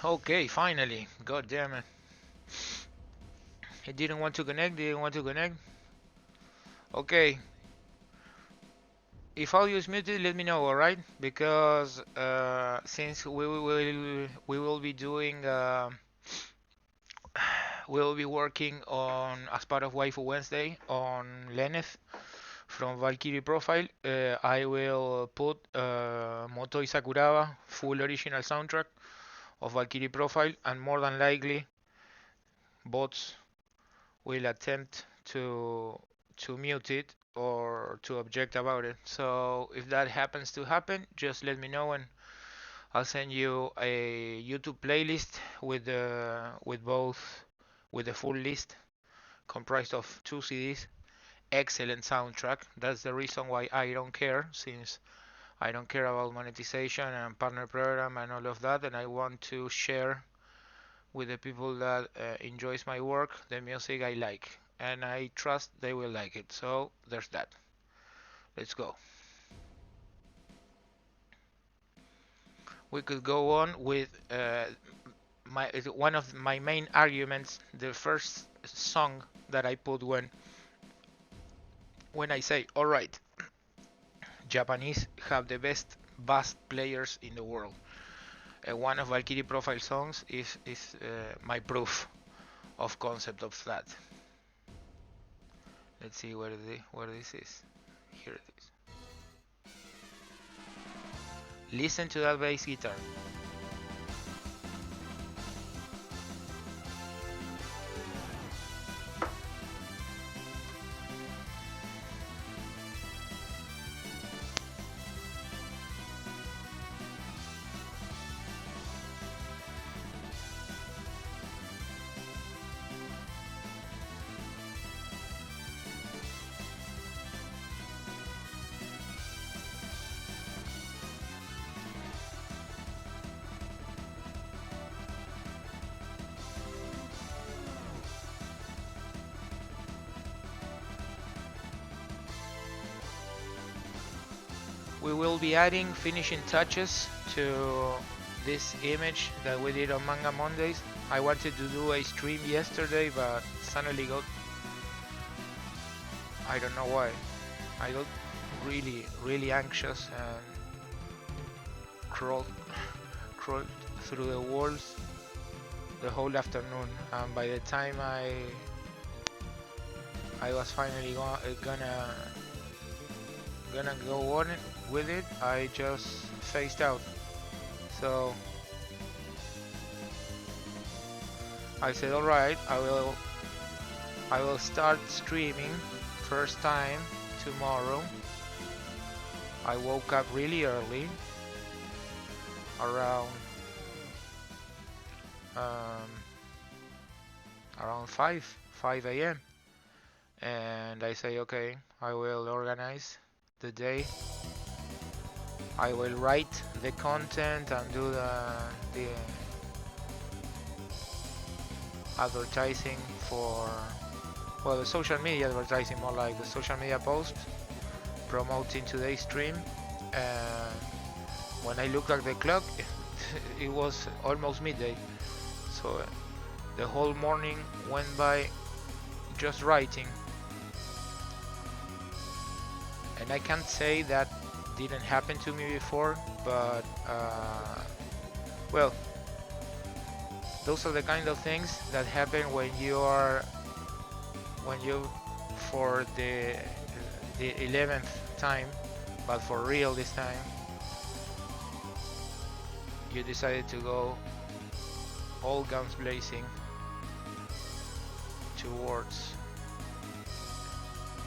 Okay, finally. God damn it. It didn't want to connect, didn't want to connect. Okay. If audio is muted, let me know, alright? Because since we will be doing we'll be working on as part of Waifu Wednesday on Lenneth from Valkyrie Profile. I will put Motoi Sakuraba full original soundtrack of Valkyrie Profile, and more than likely bots will attempt to mute it or to object about it. So if that happens to happen, just let me know and I'll send you a YouTube playlist with the full list comprised of 2 CDs. Excellent soundtrack. That's the reason why I don't care, since I don't care about monetization and partner program and all of that, and I want to share with the people that enjoys my work the music I like, and I trust they will like it. So there's that. Let's go. We could go on with one of my main arguments. The first song that I put when I say, all right, Japanese have the best bass players in the world. One of Valkyrie Profile songs is my proof of concept of that. Let's see where this is. Here it is. Listen to that bass guitar. We will be adding finishing touches to this image that we did on Manga Mondays. I wanted to do a stream yesterday, but suddenly I don't know why. I got really anxious and crawled, crawled through the walls the whole afternoon. And by the time I was finally gonna go on with it, I just phased out. So I said, all right, I will start streaming first time tomorrow. I woke up really early, around um, around 5 a.m. and I say, okay, I will organize the day. I will write the content and do the advertising for, well, the social media advertising, more like the social media post promoting today's stream. And when I looked at the clock, it was almost midday. So the whole morning went by just writing. And I can't say that didn't happen to me before, but well, those are the kind of things that happen when you for the 11th time, but for real this time, you decided to go all guns blazing towards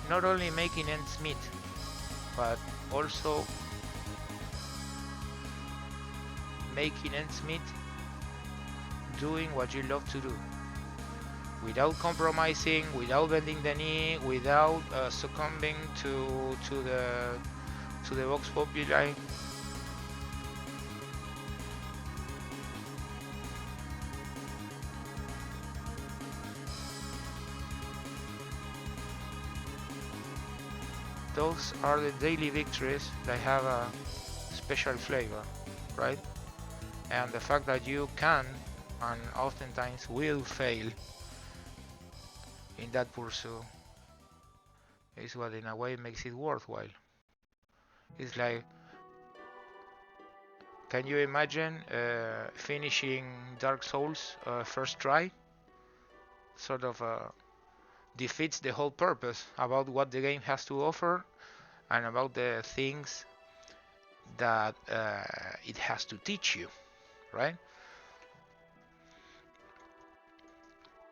not only making ends meet, but also making ends meet doing what you love to do, without compromising, without bending the knee, without succumbing to the vox populi. Those are the daily victories that have a special flavor, right? and the fact that you can and oftentimes will fail in that pursuit is what in a way makes it worthwhile. It's like, can you imagine finishing Dark Souls first try? Sort of defeats the whole purpose about what the game has to offer and about the things that it has to teach you, right?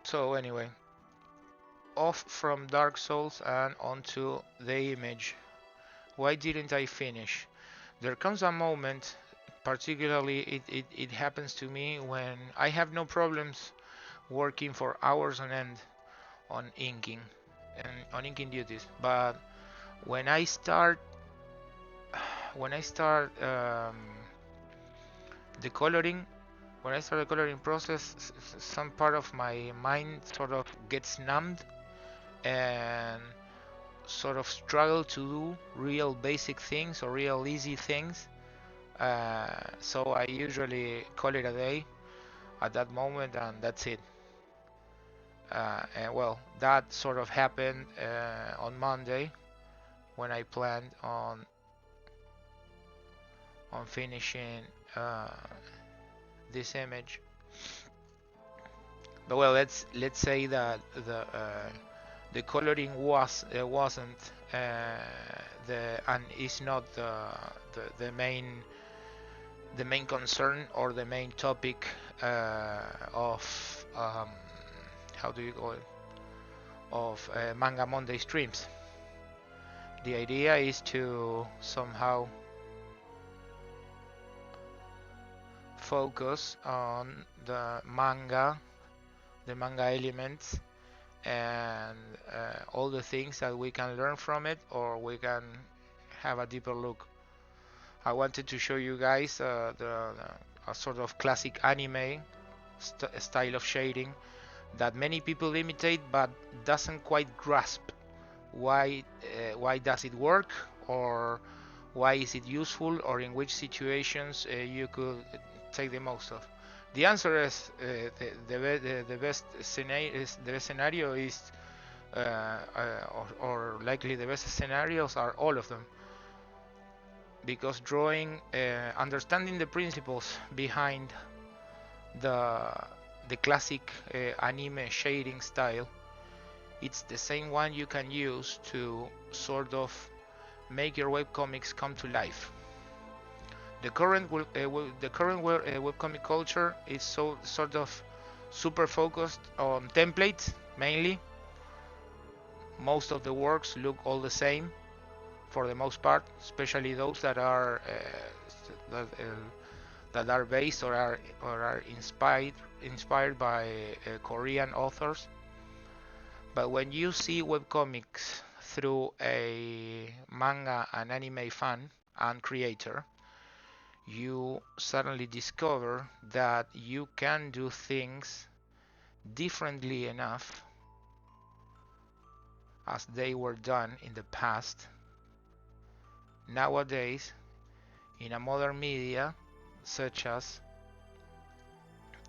So anyway, off from Dark Souls and onto the image. Why didn't I finish? There comes a moment, particularly it happens to me when I have no problems working for hours on end on inking and on inking duties, but when I start the coloring, when I start the coloring process, some part of my mind sort of gets numbed and sort of struggle to do real basic things or real easy things. So I usually call it a day at that moment, and that's it. And well, that sort of happened on Monday when I planned on finishing this image. But well, let's say that the coloring wasn't and is not the main concern or the main topic of how do you call it, of Manga Monday streams. The idea is to somehow focus on the manga elements and all the things that we can learn from it, or we can have a deeper look. I wanted to show you guys a sort of classic anime style of shading that many people imitate but doesn't quite grasp why does it work, or why is it useful, or in which situations you could take the most of. The answer is the best scenario is or likely the best scenarios are all of them, because drawing, understanding the principles behind the classic anime shading style, it's the same one you can use to sort of make your webcomics come to life. The current webcomic culture is sort of super focused on templates mainly. Most of the works look all the same for the most part, especially those that are based or are inspired by Korean authors. But when you see webcomics through a manga and anime fan and creator, you suddenly discover that you can do things differently enough as they were done in the past nowadays in a modern media such as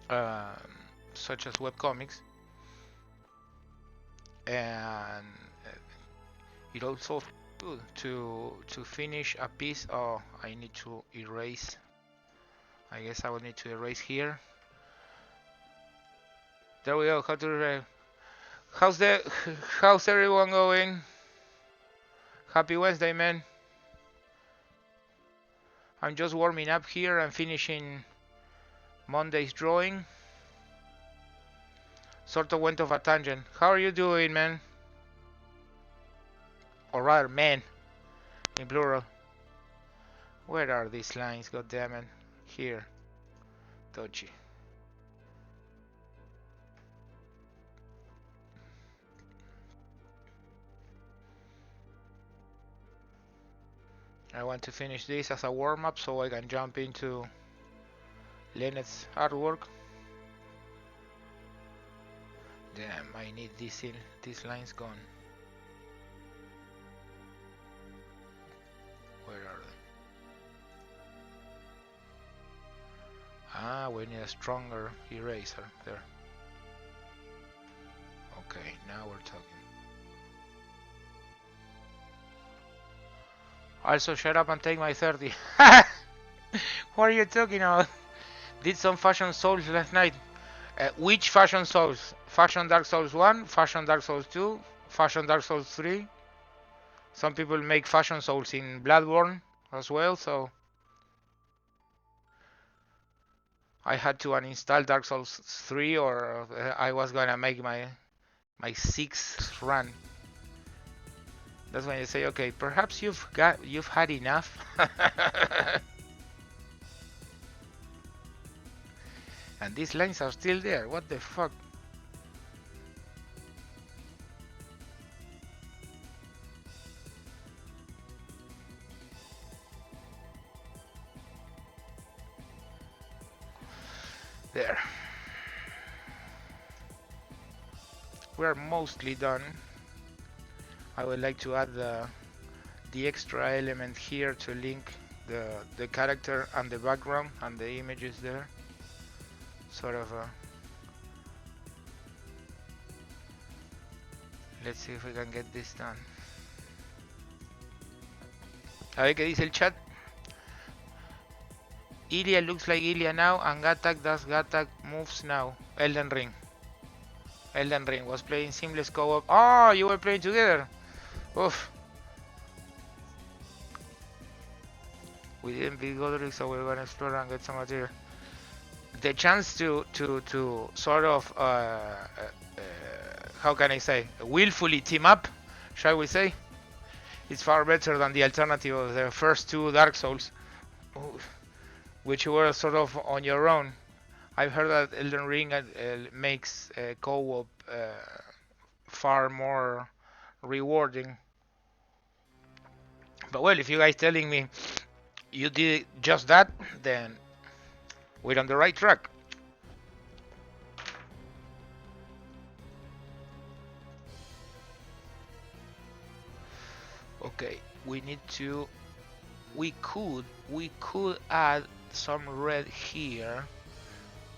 webcomics. And it also good to finish a piece. Oh, I need to erase. I guess I will need to erase here. There we go. How to how's everyone going? Happy Wednesday, man. I'm just warming up here and finishing Monday's drawing. Sort of went off a tangent. How are you doing, man? Or rather, man, in plural. Where are these lines? God damn it. Here. Dodgy. I want to finish this as a warm-up so I can jump into Lenneth's artwork. Damn, I need these lines gone. Where are they? we need a stronger eraser there. Okay, now we're talking. Also, shut up and take my 30. What are you talking about? Did some Fashion Souls last night. Which Fashion Souls? Fashion Dark Souls 1, Fashion Dark Souls 2, Fashion Dark Souls 3. Some people make Fashion Souls in Bloodborne as well, so I had to uninstall Dark Souls 3 or I was gonna make my 6th run. That's when you say, okay, perhaps you've had enough. And these lines are still there. What the fuck? There. We're mostly done. I would like to add the extra element here to link the character and the background and the images there. Sort of let's see if we can get this done. A ver qué dice el chat. Ilya looks like Ilya now, and Gatak does Gatak moves now. Elden Ring. Elden Ring was playing seamless co-op. Oh, you were playing together. Oof. We didn't beat Godric, so we're gonna explore and get some material. The chance to sort of how can I say, willfully team up, shall we say, is far better than the alternative of the first two Dark Souls, which were sort of on your own. I've heard that Elden Ring makes co-op far more rewarding. But well, if you guys telling me you did just that, then we're on the right track. Okay, we need to. We could add some red here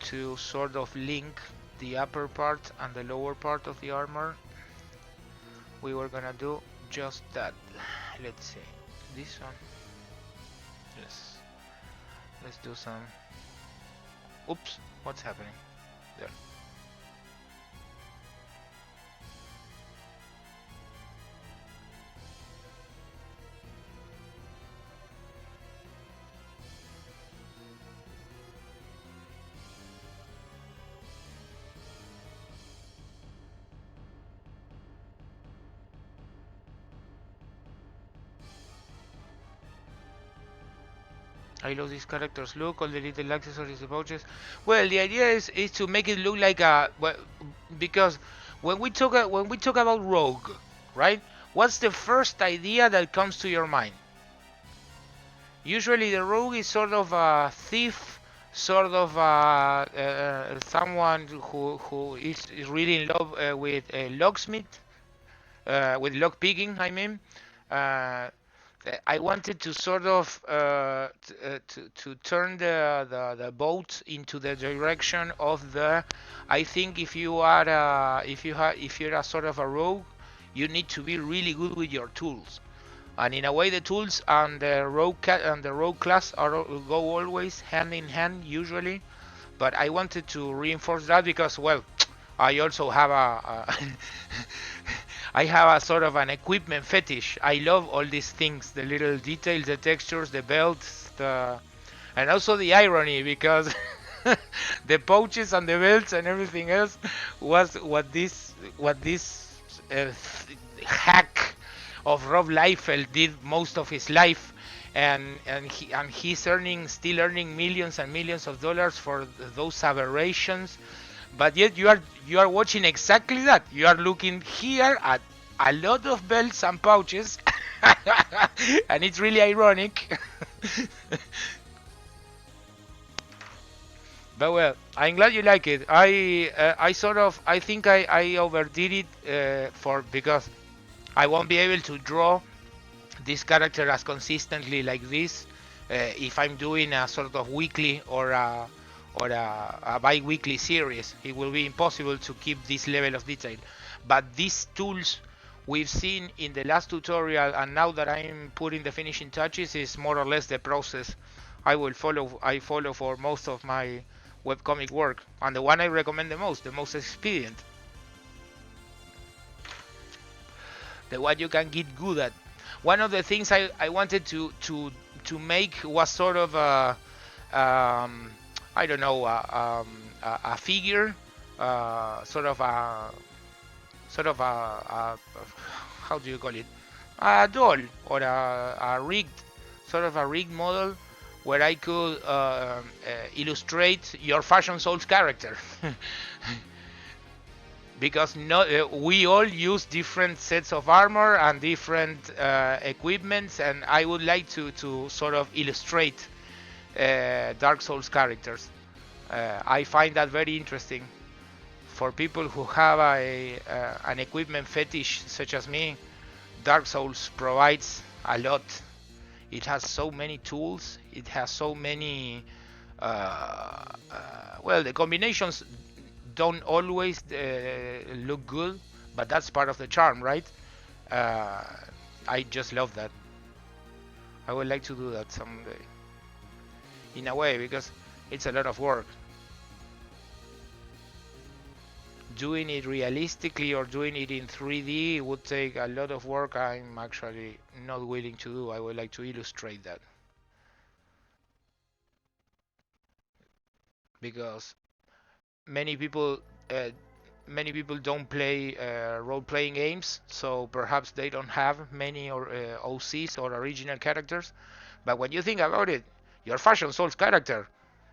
to sort of link the upper part and the lower part of the armor. We were gonna do just that. Let's see, this one. Yes. Let's do some. Oops, what's happening? There. I love this character's look, all the little accessories, the pouches. Well, the idea is to make it look like a, well, because when we talk about rogue, right? What's the first idea that comes to your mind? Usually, the rogue is sort of a thief, sort of someone who is really in love with a locksmith, with lock picking. I mean. I wanted to sort of to turn the boat into the direction of the. I think if you are if you're a sort of a rogue, you need to be really good with your tools, and in a way the tools and the rogue class go always hand in hand usually. But I wanted to reinforce that because, well, I also have I have a sort of an equipment fetish. I love all these things, the little details, the textures, the belts, and also the irony, because the pouches and the belts and everything else was what this hack of Rob Liefeld did most of his life, and he's still earning millions and millions of dollars for those aberrations. But yet you are watching exactly that. You are looking here at a lot of belts and pouches, and it's really ironic. But well, I'm glad you like it. I think I overdid it because I won't be able to draw this character as consistently like this if I'm doing a sort of weekly or or a bi-weekly series. It will be impossible to keep this level of detail. But these tools we've seen in the last tutorial, and now that I'm putting the finishing touches, is more or less the process I follow for most of my webcomic work, and the one I recommend the most expedient, the one you can get good at. One of the things I wanted to make was sort of a I don't know a figure, sort of a how do you call it, a doll, or a rigged, sort of a rigged model where I could illustrate your Fashion Souls character. Because no, we all use different sets of armor and different equipments, and I would like to sort of illustrate Dark Souls characters. I find that very interesting. For people who have an equipment fetish such as me, Dark Souls provides a lot. It has so many tools. It has so many. Well, the combinations don't always look good, but that's part of the charm, right? Uh, I just love that. I would like to do that someday, in a way, because it's a lot of work. Doing it realistically or doing it in 3D would take a lot of work I'm actually not willing to do. I would like to illustrate that, because many people uh, many people don't play role-playing games, so perhaps they don't have many or OCs or original characters. But when you think about it, your Fashion Souls character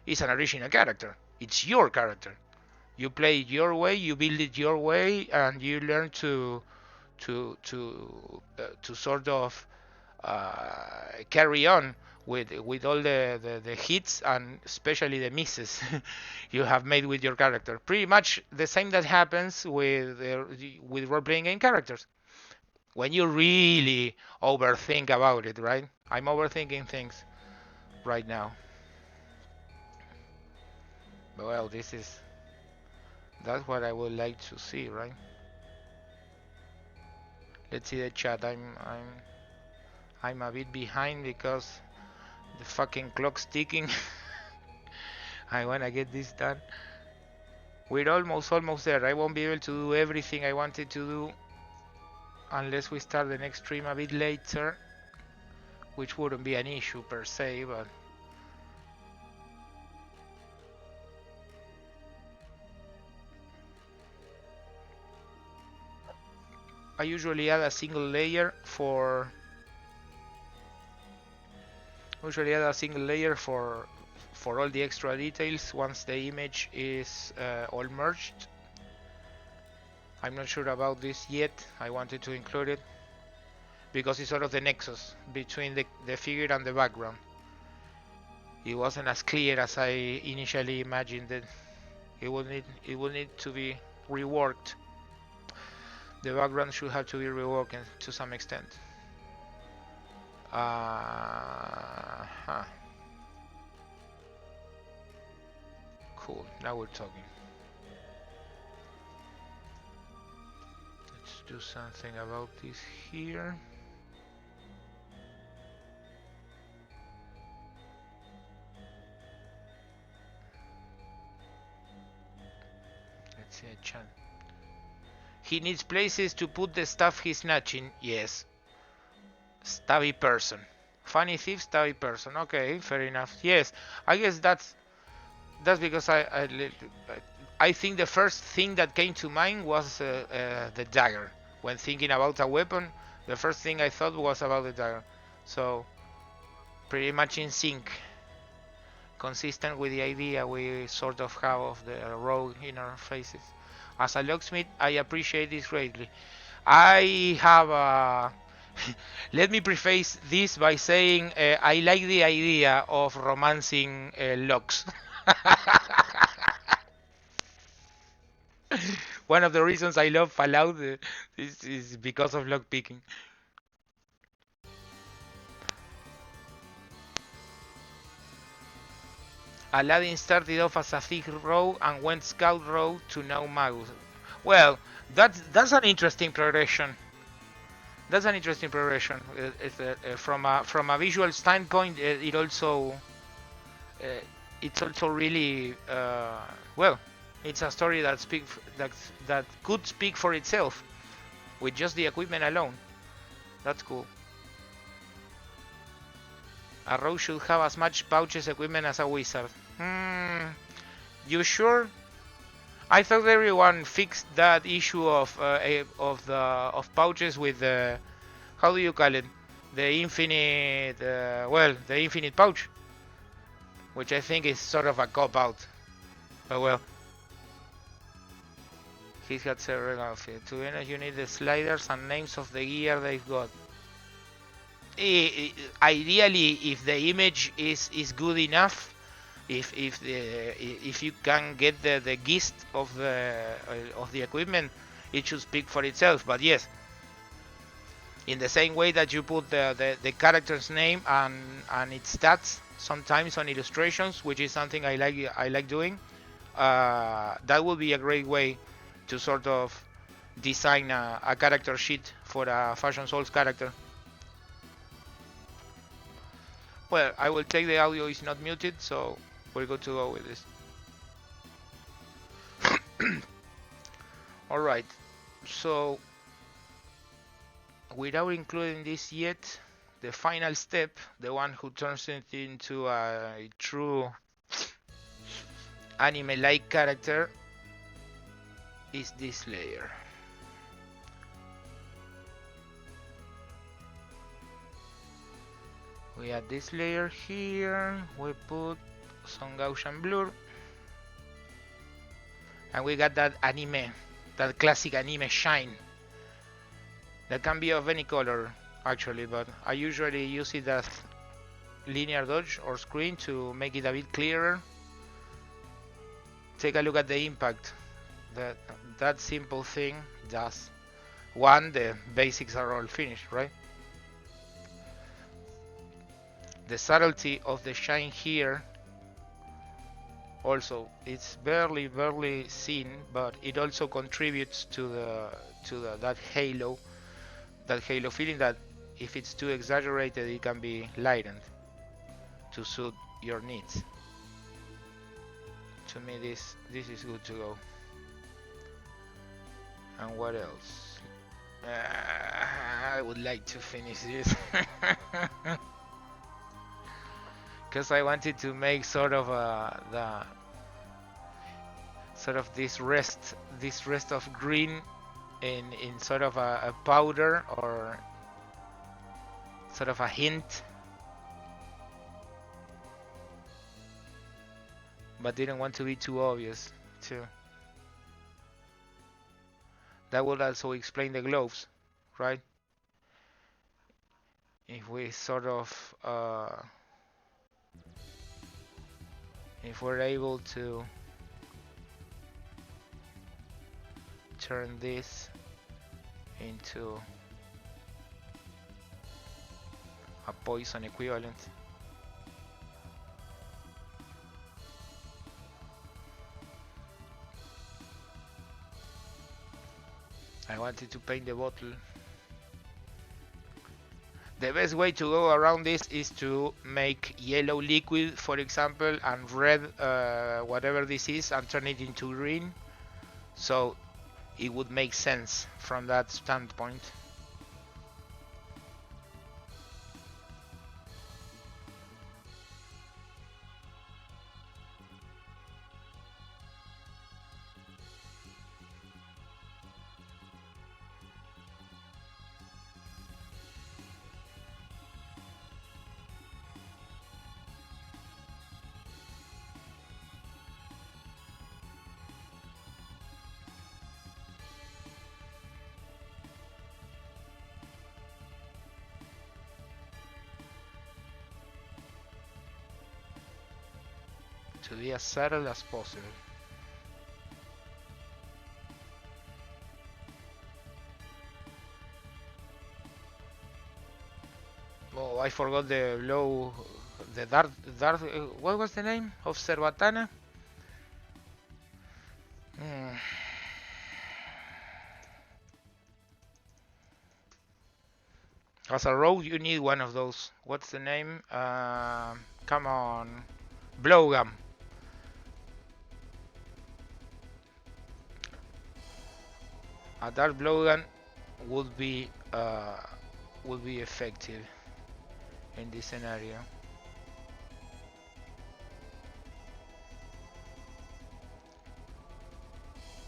is an original character. It's your character. You play it your way, you build it your way, and you learn to sort of carry on with all the hits and especially the misses you have made with your character. Pretty much the same that happens with role-playing game characters. When you really overthink about it, right? I'm overthinking things right now. But well, that's what I would like to see, right? Let's see the chat. I'm a bit behind because the fucking clock's ticking. I wanna get this done. We're almost there. I won't be able to do everything I wanted to do unless we start the next stream a bit later, which wouldn't be an issue per se, but I usually add a single layer for all the extra details once the image is all merged. I'm not sure about this yet. I wanted to include it because it's sort of the nexus between the figure and the background. It wasn't as clear as I initially imagined it. It will need to be reworked. The background should have to be reworked to some extent. Cool. Now we're talking. Let's do something about this here. Let's see a chant. He needs places to put the stuff he's snatching. Yes. Stabby person. Funny thief, stabby person. Okay, fair enough. Yes, I guess that's because I think the first thing that came to mind was the dagger. When thinking about a weapon, the first thing I thought was about the dagger. So pretty much in sync, consistent with the idea we sort of have of the rogue in our faces. As a locksmith, I appreciate this greatly. I have a let me preface this by saying I like the idea of romancing locks. One of the reasons I love Fallout is because of lock picking. Aladdin started off as a thief rogue and went scout rogue to now Magus. Well, that's an interesting progression. That's an interesting progression. From a visual standpoint, uh, it's also really well. It's a story that could speak for itself with just the equipment alone. That's cool. A rogue should have as much pouches equipment as a wizard. You sure? I thought everyone fixed that issue of pouches with the, how do you call it? The infinite, the infinite pouch, which I think is sort of a cop out. But well, he's got several outfits. To be honest, you need the sliders and names of the gear they've got. Ideally, if the image is good enough, if you can get the gist of the equipment, it should speak for itself. But yes, in the same way that you put the character's name and its stats sometimes on illustrations, which is something I like doing, that would be a great way to sort of design a character sheet for a Fashion Souls character. Well, I will take the audio is not muted, so we're good to go with this. Alright, so without including this yet, the final step, the one who turns it into a true anime-like character, is this layer. We add this layer here, we put some Gaussian blur, and we got that anime, that classic anime shine. That can be of any color actually, but I usually use it as linear dodge or screen to make it a bit clearer. Take a look at the impact that simple thing does. One, the basics are all finished, right? The subtlety of the shine here also, it's barely seen, but it also contributes to that halo feeling that if it's too exaggerated, it can be lightened to suit your needs. To me, this is good to go. And what else? I would like to finish this because I wanted to make sort of this rest of green in sort of a powder or sort of a hint, but didn't want to be too obvious too. That would also explain the gloves, right? If we sort of if we're able to turn this into a poison equivalent. I wanted to paint the bottle. The best way to go around this is to make yellow liquid, for example, and red whatever this is, and turn it into green. So it would make sense from that standpoint. To be as subtle as possible. Oh, I forgot the the Darth what was the name of Cerbatana? Hmm. As a rogue, you need one of those. What's the name? Come on, blowgun. A dark blowgun would be effective in this scenario.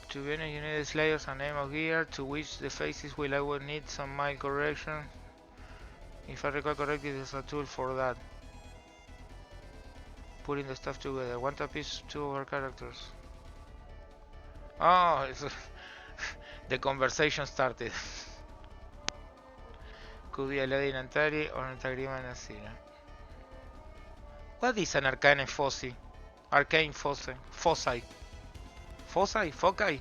To be honest, you need slayers and name of gear, to which the faces will need some mild correction. If I recall correctly, there's a tool for that. Putting the stuff together. Want a piece to our characters. Oh, it's the conversation started. Could be a lady in Antari or an Tagrima in Asina. What is an arcane foci? Arcane foci? Foci? Foci? Foci?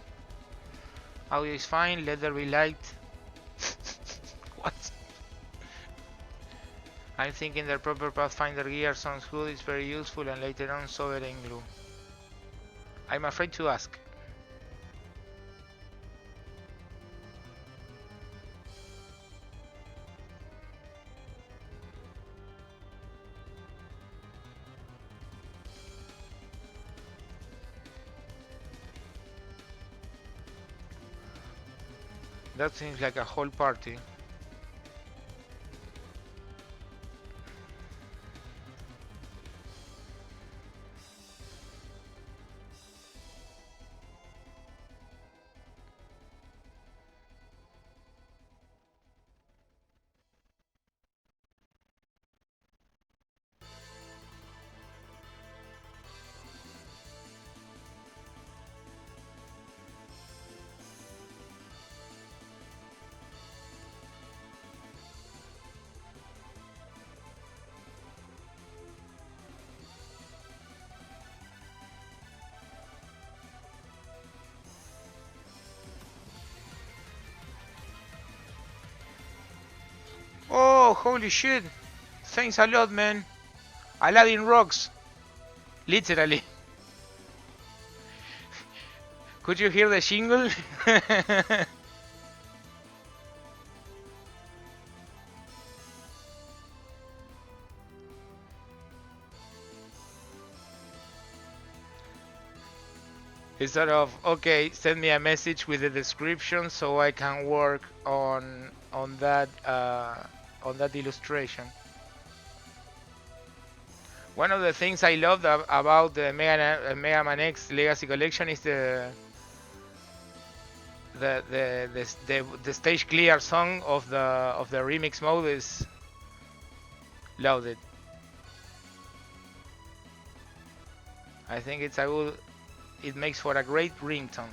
Audio is fine, let there be light. What? I'm thinking the proper Pathfinder gear sounds good, it's very useful, and later on sovereign glue. I'm afraid to ask. That seems like a whole party. Oh, holy shit! Thanks a lot, man. Aladdin rocks. Literally. Could you hear the jingle? Instead of, okay, send me a message with the description so I can work on that illustration. One of the things I loved about the Mega Man X Legacy Collection is the stage clear song of the remix mode is loaded. I think it's a good. It makes for a great ringtone.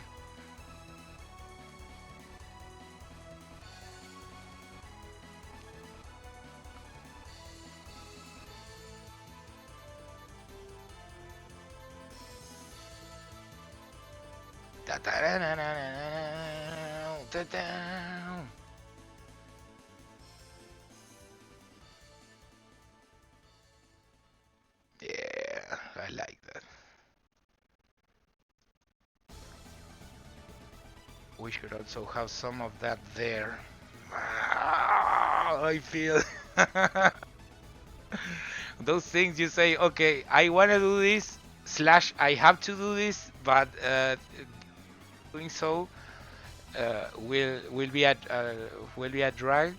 Yeah, I like that. We should also have some of that there. I feel those things you say, okay, I want to do this / I have to do this, but doing so will be a drag,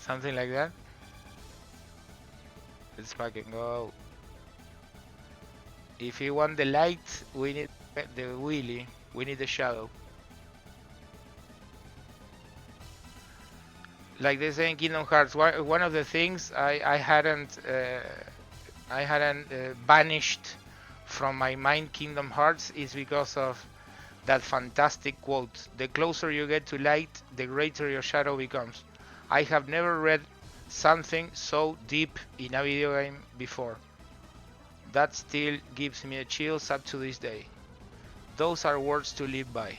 something like that. Let's fucking go. If you want the light, we need the wheelie. We need the shadow. Like they say in Kingdom Hearts, one of the things I hadn't banished from my mind Kingdom Hearts is because of that fantastic quote: "The closer you get to light, the greater your shadow becomes." I have never read something so deep in a video game before. That still gives me a chills up to this day. Those are words to live by.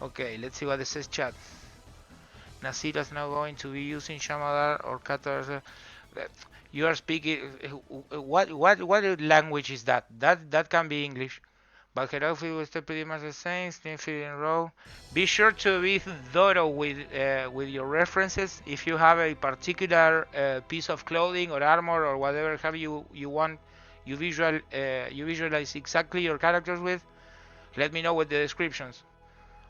Okay, let's see what it says, chat. Nasir is now going to be using Shamadar or Qatar. You are speaking. What language is that? That can be English. But hierarchy will stay pretty much the same. Still feeding row. Be sure to be thorough with your references. If you have a particular piece of clothing or armor or whatever have you want, you visualize exactly your characters with. Let me know with the descriptions.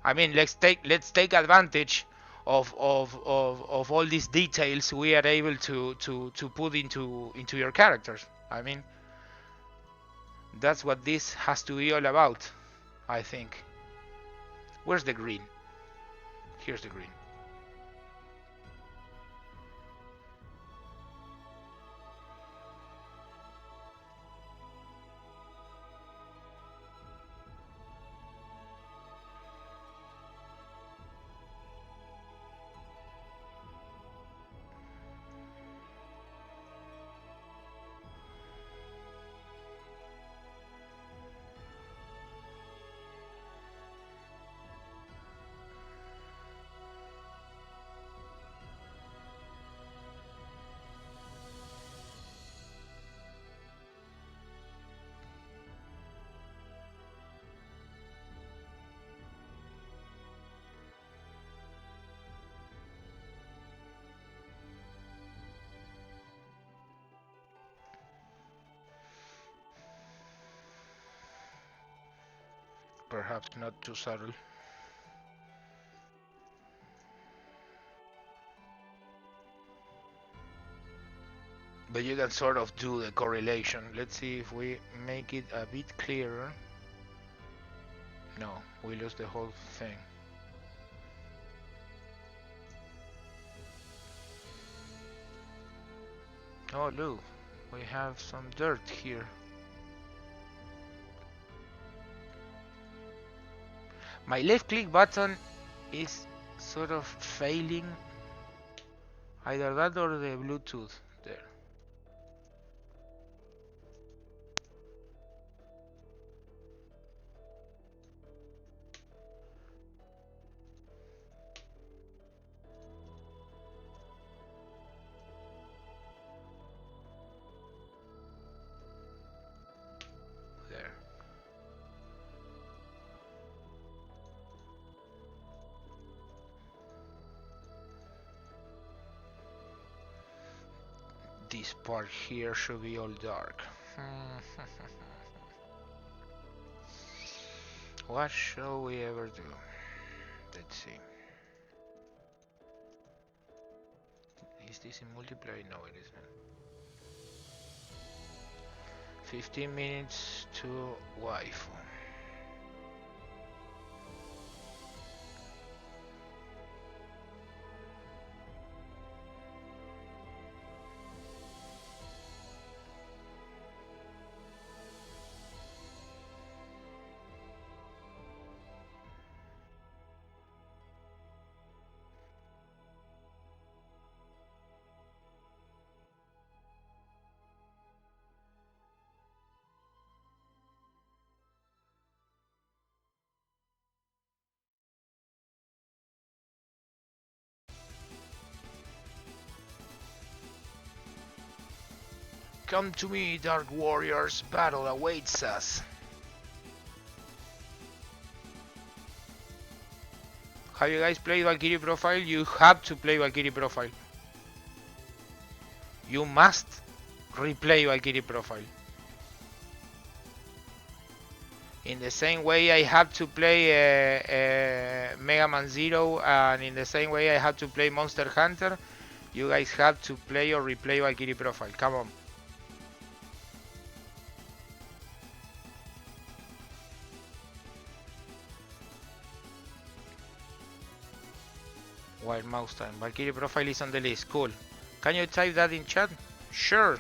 I mean, let's take advantage of all these details we are able to put into your characters. I mean, that's what this has to be all about, I think. Where's the green? Here's the green. Perhaps not too subtle. But you can sort of do the correlation. Let's see if we make it a bit clearer. No, we lose the whole thing. Oh look, we have some dirt here. My left click button is sort of failing. Either that or the Bluetooth there. There. This part here should be all dark. What shall we ever do? Let's see. Is this in multiplayer? No, it isn't. 15 minutes to waifu. Come to me, Dark Warriors, battle awaits us. Have you guys played Valkyrie Profile? You have to play Valkyrie Profile. You must replay Valkyrie Profile. In the same way I have to play Mega Man Zero, and in the same way I have to play Monster Hunter, you guys have to play or replay Valkyrie Profile. Come on. Wild mouse time. Valkyrie Profile is on the list. Cool. Can you type that in chat? Sure.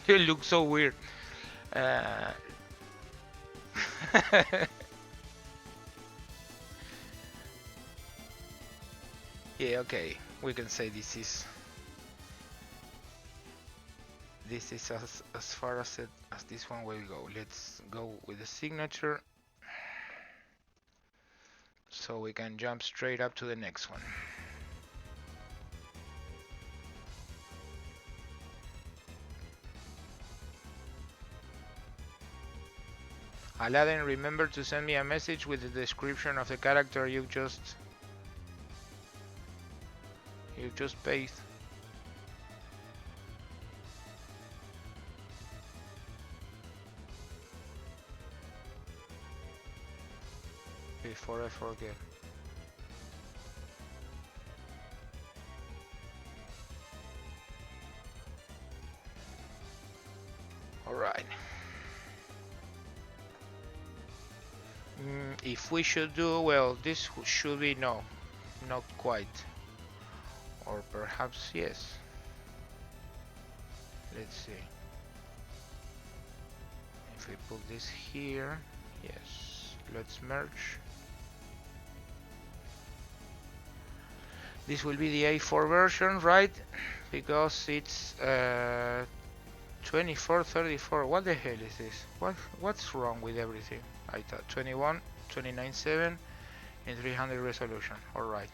You look so weird. Yeah, okay. We can say this is as far as this one will go. Let's go with the signature. so we can jump straight up to the next one. Aladdin, remember to send me a message with the description of the character you just pasted. Before I forget. Alright. If we should do, well, this should be no, not quite. Or perhaps yes. Let's see. If we put this here, yes. Let's merge. This will be the A4 version, right? Because it's 2434. What the hell is this? What's wrong with everything? I thought 21, 29.7 and 300 resolution. Alright.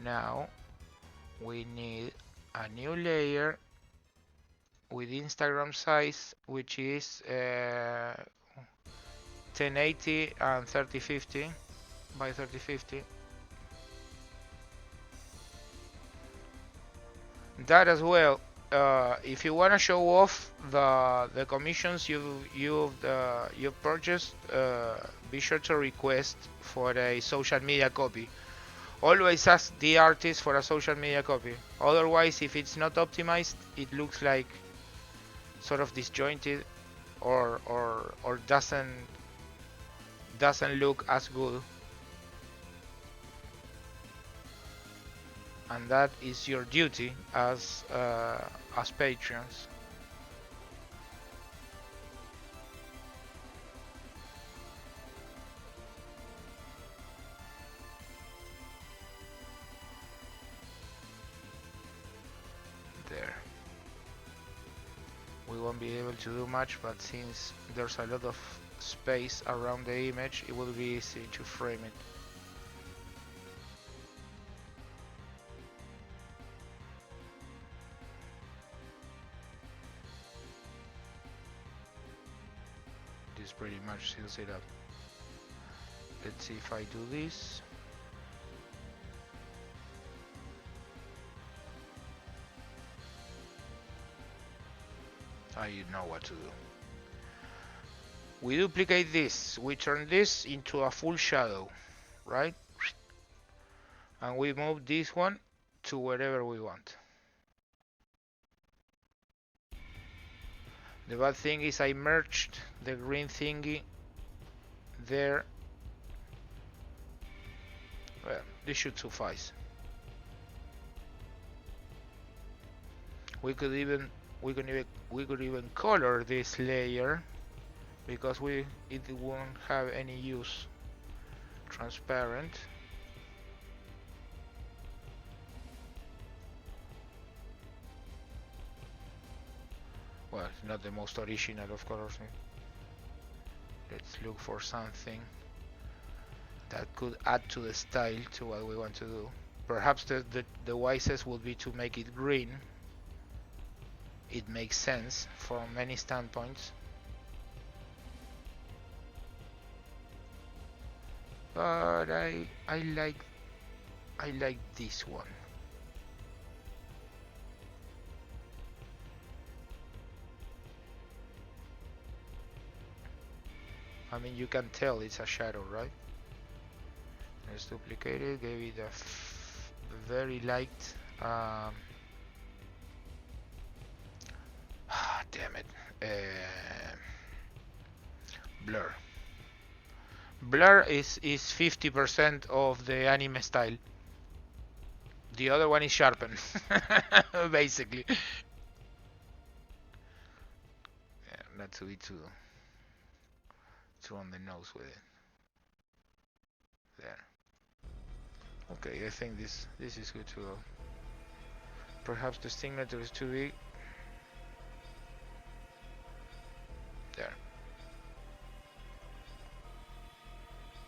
Now we need a new layer with Instagram size, which is 1080 and 3050 by 3050. That as well. If you want to show off the commissions you've purchased, be sure to request for a social media copy. Always ask the artist for a social media copy. Otherwise, if it's not optimized, it looks like sort of disjointed or doesn't look as good. And that is your duty as patrons. There. We won't be able to do much, but since there's a lot of space around the image, it will be easy to frame it. This pretty much seals it up. Let's see if I do this. I know what to do. We duplicate this, we turn this into a full shadow, right? And we move this one to wherever we want. The bad thing is I merged the green thingy there. Well, this should suffice. We could even color this layer because it won't have any use. Transparent. Well, not the most original of course. Let's look for something that could add to the style, to what we want to do. Perhaps the wisest would be to make it green. It makes sense from many standpoints. But I like this one. I mean, you can tell it's a shadow, right? Let's duplicate it, gave it a very light damn it, blur. Blur is 50% of the anime style. The other one is sharpen, basically. Yeah, not to be too on the nose with it. There. Okay, I think this is good to go. Perhaps the signature is too big. There.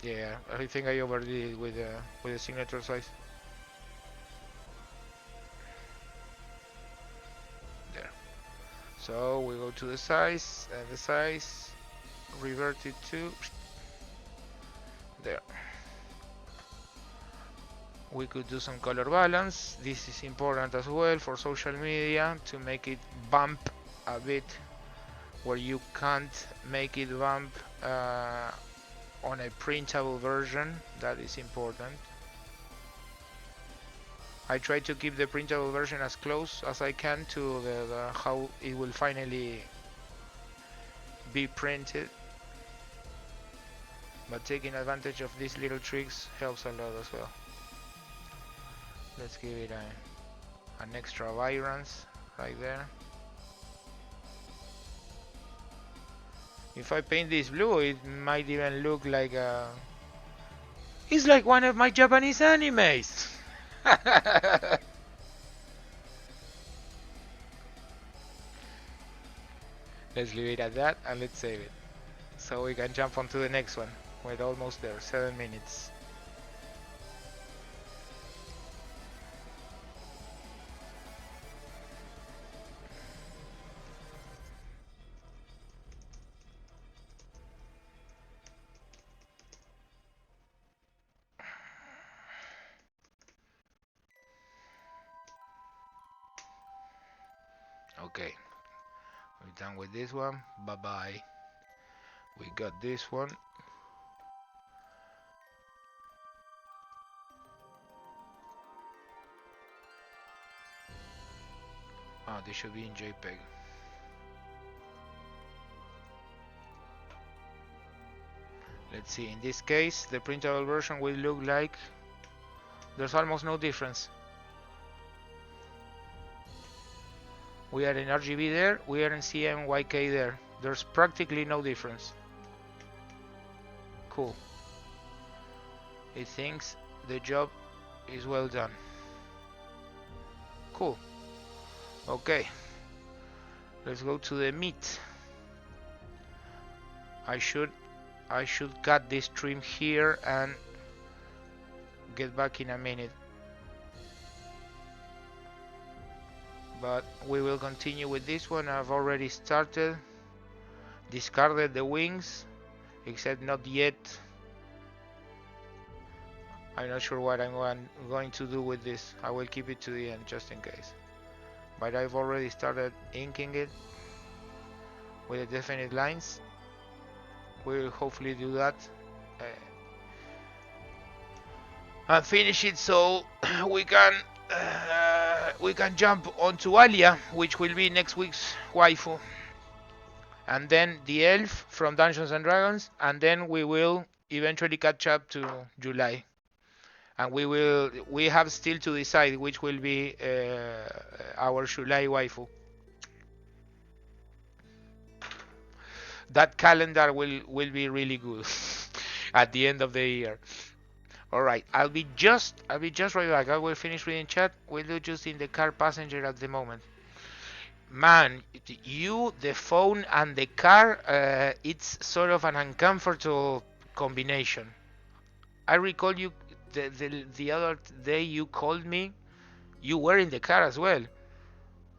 Yeah, I think I overdid it with the signature size. There. So we go to the size, and the size revert it to there. We could do some color balance. This is important as well for social media to make it bump a bit where you can't make it bump on a printable version. That is important. I try to keep the printable version as close as I can to the how it will finally be printed, but taking advantage of these little tricks helps a lot as well. Let's give it an extra vibrance right there. If I paint this blue, it might even look like it's like one of my Japanese animes. Let's leave it at that and let's save it. So we can jump on to the next one. We're almost there, 7 minutes. Okay, we're done with this one. Bye bye. We got this one. Oh, this should be in JPEG. Let's see, in this case, the printable version will look like there's almost no difference. We are in RGB there, we are in CMYK there. There's practically no difference. Cool. It thinks the job is well done. Cool. Okay. Let's go to the meat. I should cut this trim here and get back in a minute. But we will continue with this one. I've already started. Discarded the wings, except not yet. I'm not sure what I'm going to do with this. I will keep it to the end just in case. But I've already started inking it with the definite lines. We'll hopefully do that and finish it so we can jump onto Alia, which will be next week's waifu, and then the elf from Dungeons and Dragons, and then we will eventually catch up to July, and we have still to decide which will be our July waifu. That calendar will be really good at the end of the year. All right, I'll be just right back. I will finish reading chat. We'll do just in the car passenger at the moment. Man, the phone and the car, it's sort of an uncomfortable combination. I recall you the other day you called me. You were in the car as well.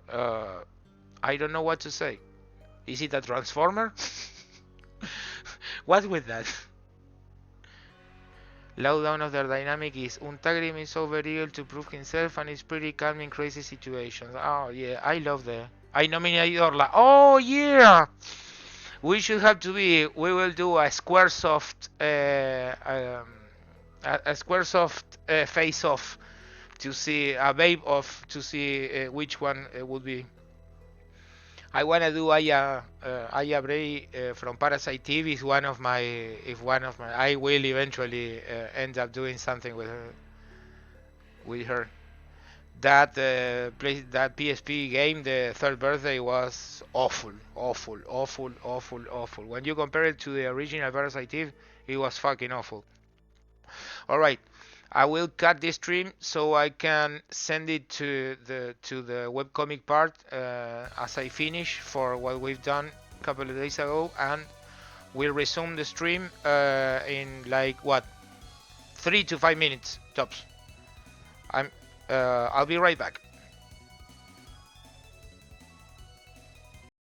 I don't know what to say. Is it a transformer? What with that? Lowdown of their dynamic is Untagrim is over eager to prove himself and is pretty calm in crazy situations. Oh yeah, I love that. I nominate Orla. Oh yeah! We should have to be. We will do a Squaresoft, a Squaresoft face off to see a babe off to see which one would be. I wanna do Aya Bray from Parasite TV. Is one of my. I will eventually end up doing something with her. That that PSP game, the third birthday, was awful. When you compare it to the original Parasite Eve, it was fucking awful. All right, I will cut this stream so I can send it to the webcomic part as I finish for what we've done a couple of days ago, and We'll resume the stream in like what 3 to 5 minutes tops. I'm I'll be right back.